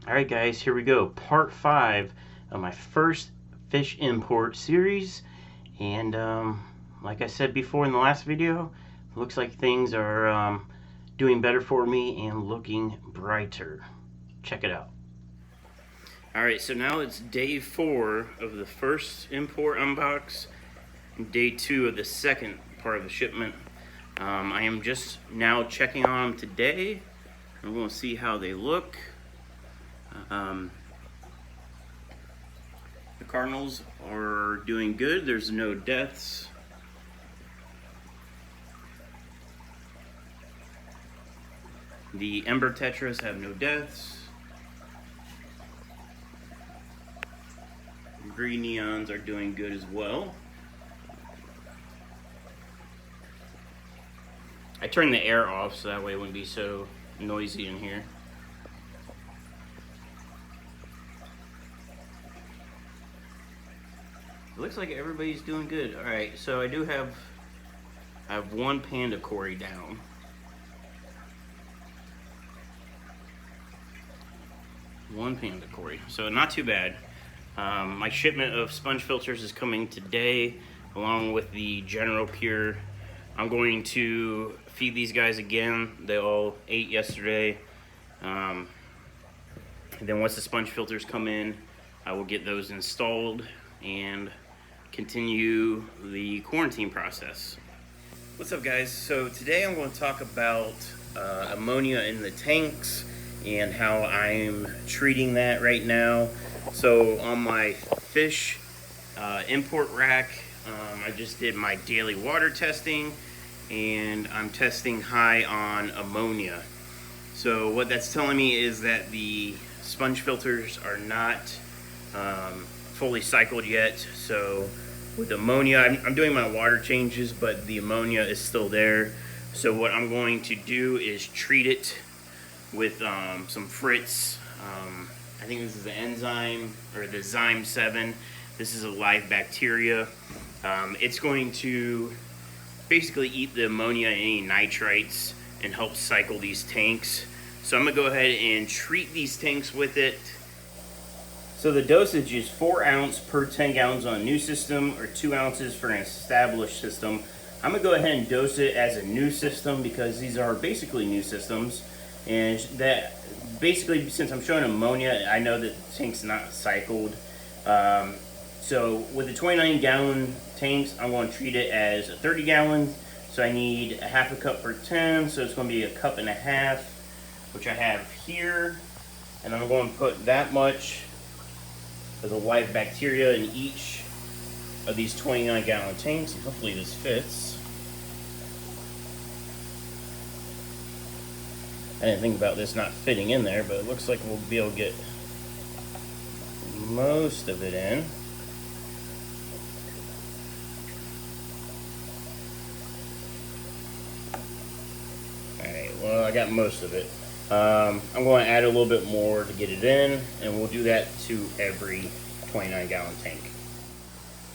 Alright guys, here we go. Part 5 of my first fish import series. And like I said before in the last video, looks like things are doing better for me and looking brighter. Check it out. Alright, so now it's day 4 of the first import unbox, and day 2 of the second part of the shipment. I am just now checking on them today. I'm going to see how they look. The Cardinals are doing good. There's no deaths. The Ember Tetras have no deaths. Green Neons are doing good as well. I turned the air off so that way it wouldn't be so noisy in here. It looks like everybody's doing good. Alright, so I have one Panda Cory down. One Panda Cory, so not too bad. My shipment of sponge filters is coming today, along with the General Pure. I'm going to feed these guys again. They all ate yesterday. And then once the sponge filters come in, I will get those installed and continue the quarantine process. What's up guys? So today I'm going to talk about ammonia in the tanks and how I'm treating that right now. So on my fish import rack, I just did my daily water testing and I'm testing high on ammonia. So what that's telling me is that the sponge filters are not fully cycled yet. So with ammonia, I'm doing my water changes, but the ammonia is still there. So what I'm going to do is treat it with some Fritz. I think this is the enzyme, or the Zyme 7. This is a live bacteria. It's going to basically eat the ammonia and any nitrites and help cycle these tanks. So I'm gonna go ahead and treat these tanks with it. So the dosage is 4 ounces per 10 gallons on a new system, or 2 ounces for an established system. I'm gonna go ahead and dose it as a new system because these are basically new systems. And that basically, since I'm showing ammonia, I know that the tank's not cycled. So with the 29 gallon tanks, I'm going to treat it as a 30 gallon. So I need a half a cup per 10. So it's going to be a cup and a half, which I have here. And I'm going to put that much of the live bacteria in each of these 29 gallon tanks. And hopefully this fits. I didn't think about this not fitting in there, but it looks like we'll be able to get most of it in. Alright, well, I got most of it. I'm going to add a little bit more to get it in, and we'll do that to every 29 gallon tank.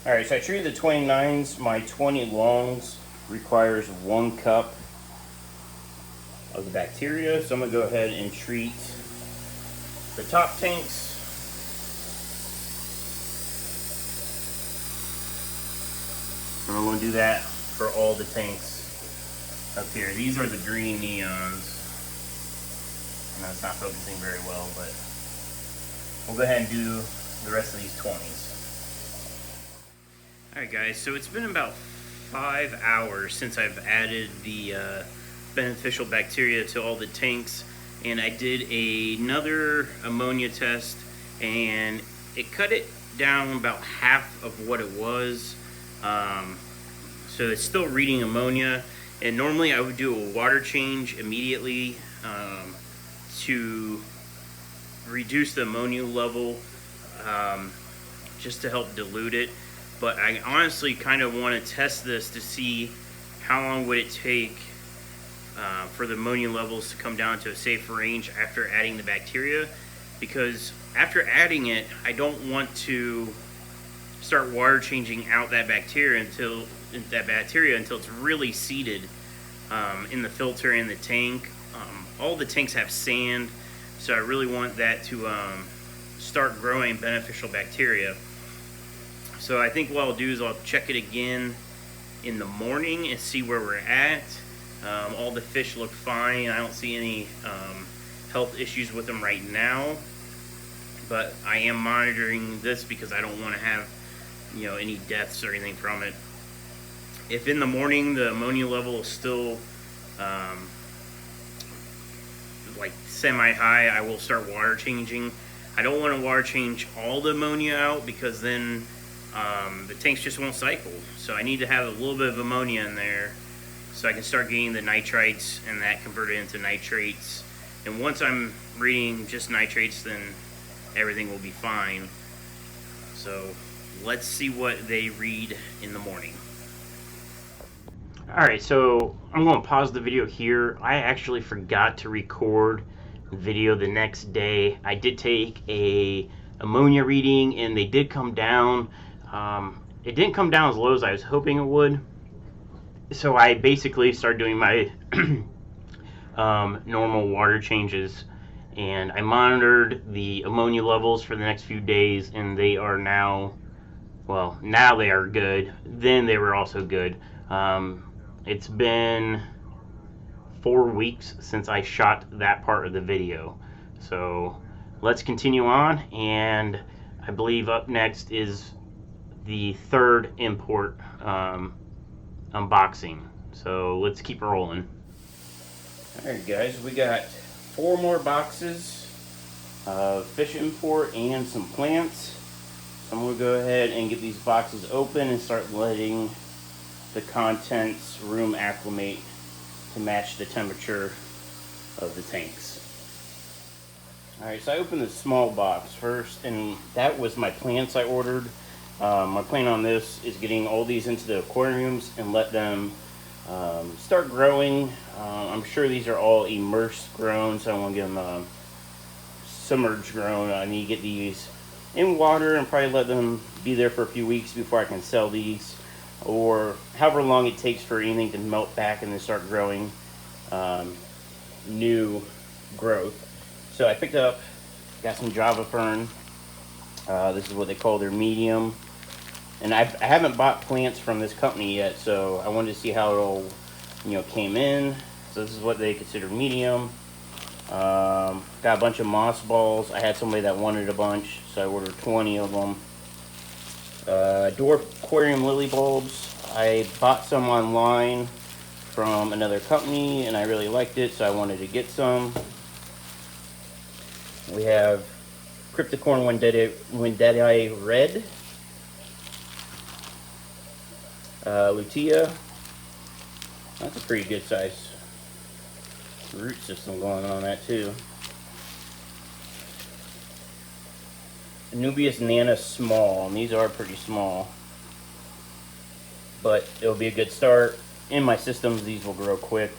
Alright, so I treated the 29s. My 20 longs requires 1 cup of the bacteria, so I'm going to go ahead and treat the top tanks. And I'm going to do that for all the tanks up here. These are the green neons. I know it's not focusing very well, but we'll go ahead and do the rest of these 20s. Alright guys, so it's been about 5 hours since I've added the beneficial bacteria to all the tanks, and I did another ammonia test and it cut it down about half of what it was. So it's still reading ammonia, and normally I would do a water change immediately to reduce the ammonia level, just to help dilute it. But I honestly kind of want to test this to see how long would it take for the ammonia levels to come down to a safe range after adding the bacteria, because after adding it, I don't want to start water changing out that bacteria until it's really seated in the filter and the tank. All the tanks have sand, So I really want that to start growing beneficial bacteria. So I think what I'll do is I'll check it again in the morning and see where we're at. All the fish look fine. I don't see any health issues with them right now, but I am monitoring this because I don't want to have, you know, any deaths or anything from it. If in the morning the ammonia level is still like semi-high, I will start water changing. I don't want to water change all the ammonia out because then the tanks just won't cycle. So I need to have a little bit of ammonia in there so I can start getting the nitrites and that converted into nitrates. And once I'm reading just nitrates, then everything will be fine. So let's see what they read in the morning. Alright, so I'm going to pause the video here. I actually forgot to record video the next day. I did take a ammonia reading and they did come down. It didn't come down as low as I was hoping it would. So I basically started doing my normal water changes, and I monitored the ammonia levels for the next few days, and they are now, well, now they are good. Then they were also good. It's been 4 weeks since I shot that part of the video. So let's continue on, and I believe up next is the third import unboxing. So let's keep rolling. Alright guys, we got 4 more boxes of fish import and some plants. So I'm going to go ahead and get these boxes open and start letting the contents room acclimate to match the temperature of the tanks. Alright, so I opened the small box first, and that was my plants I ordered. My plan on this is getting all these into the aquariums and let them start growing. I'm sure these are all immersed grown, so I want to get them submerged grown. I need to get these in water and probably let them be there for a few weeks before I can sell these, or however long it takes for anything to melt back and then start growing new growth. So I picked up, got some Java Fern. This is what they call their medium. And I haven't bought plants from this company yet, so I wanted to see how it all, came in. So this is what they consider medium. Got a bunch of moss balls. I had somebody that wanted a bunch, so I ordered 20 of them. Dwarf aquarium lily bulbs. I bought some online from another company, and I really liked it, so I wanted to get some. We have Cryptocorn Wendtii Red. Lutea. That's a pretty good size root system going on that too. Anubias Nana Small, and these are pretty small, but it'll be a good start. In my systems, these will grow quick.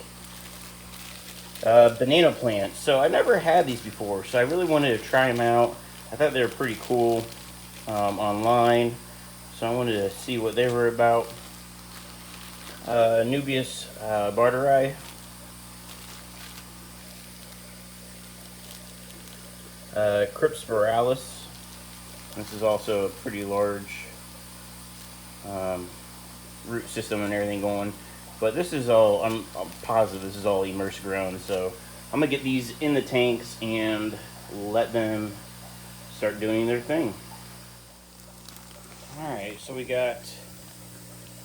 Banana plants. So I never had these before, so I really wanted to try them out. I thought they were pretty cool online, so I wanted to see what they were about. Anubias Barteri. Crypspiralis. This is also a pretty large root system and everything going. But this is all, I'm positive this is all immersed grown. So I'm going to get these in the tanks and let them start doing their thing. Alright, so we got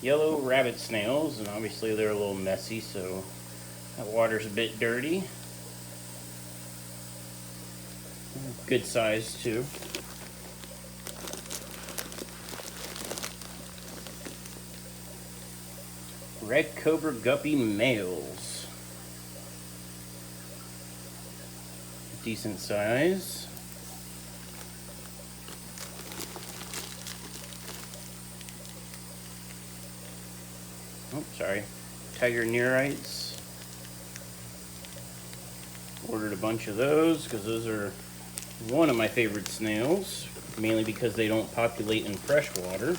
yellow rabbit snails, and obviously they're a little messy, so that water's a bit dirty. Good size too. Red Cobra Guppy males. Decent size. Oh, sorry. Tiger Nereids. Ordered a bunch of those because those are one of my favorite snails, mainly because they don't populate in fresh water.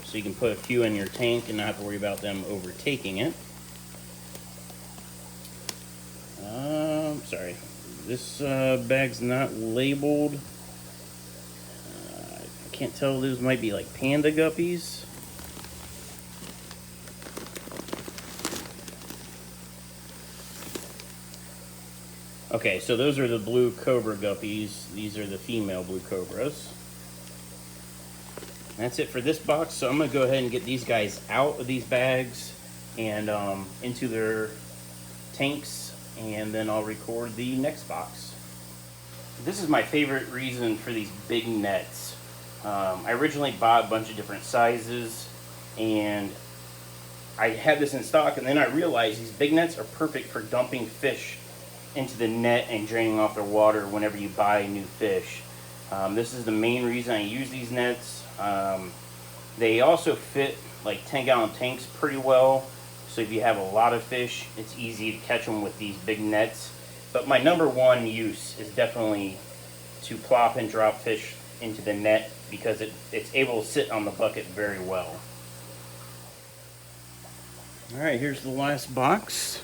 So you can put a few in your tank and not have to worry about them overtaking it. Sorry. This bag's not labeled. I can't tell. Those might be like panda guppies. Okay, so those are the blue cobra guppies. These are the female blue cobras. That's it for this box. So I'm going to go ahead and get these guys out of these bags and into their tanks, and then I'll record the next box. This is my favorite reason for these big nets. I originally bought a bunch of different sizes, and I had this in stock, and then I realized these big nets are perfect for dumping fish into the net and draining off their water whenever you buy new fish. This is the main reason I use these nets. They also fit like 10-gallon tanks pretty well, so if you have a lot of fish, it's easy to catch them with these big nets. But my number one use is definitely to plop and drop fish into the net, because it's able to sit on the bucket very well. Alright, here's the last box.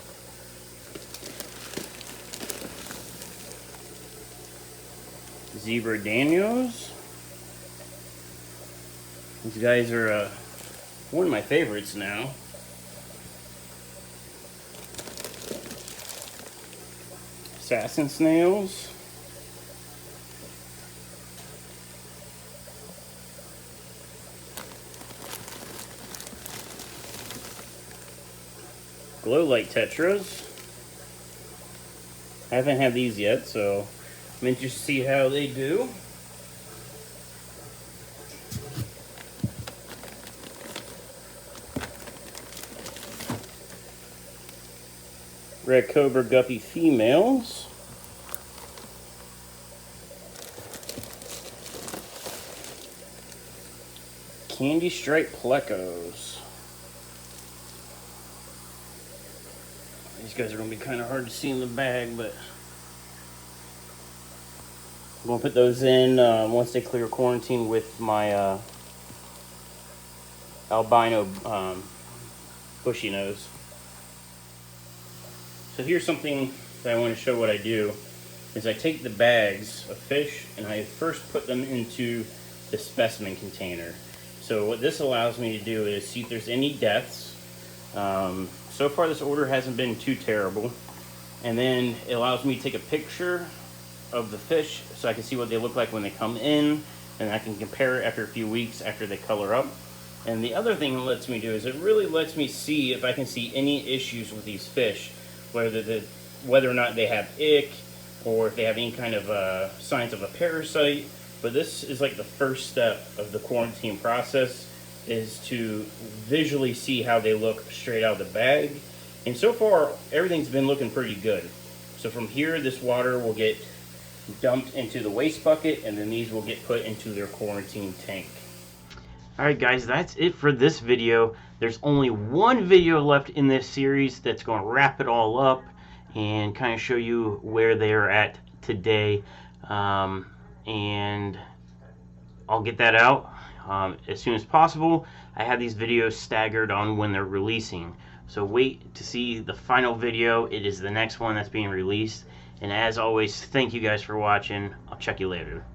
Zebra Danios. These guys are one of my favorites now. Assassin snails. Glow light tetras. I haven't had these yet, so I'm interested to see how they do. Red Cobra Guppy females. Candy Stripe Plecos. These guys are going to be kind of hard to see in the bag, but I'm going to put those in once they clear quarantine with my albino bushy nose. So here's something that I want to show what I do, is I take the bags of fish and I first put them into the specimen container. So what this allows me to do is see if there's any deaths. So far this order hasn't been too terrible. And then it allows me to take a picture of the fish so I can see what they look like when they come in, and I can compare it after a few weeks after they color up. And the other thing it lets me do is it really lets me see if I can see any issues with these fish, whether or not they have ick, or if they have any kind of signs of a parasite. But this is like the first step of the quarantine process, is to visually see how they look straight out of the bag. And so far, everything's been looking pretty good. So from here, this water will get dumped into the waste bucket, and then these will get put into their quarantine tank. Alright guys, that's it for this video. There's only one video left in this series that's going to wrap it all up and kind of show you where they're at today. And I'll get that out as soon as possible. I have these videos staggered on when they're releasing, so wait to see the final video. It is the next one that's being released. And as always, thank you guys for watching. I'll check you later.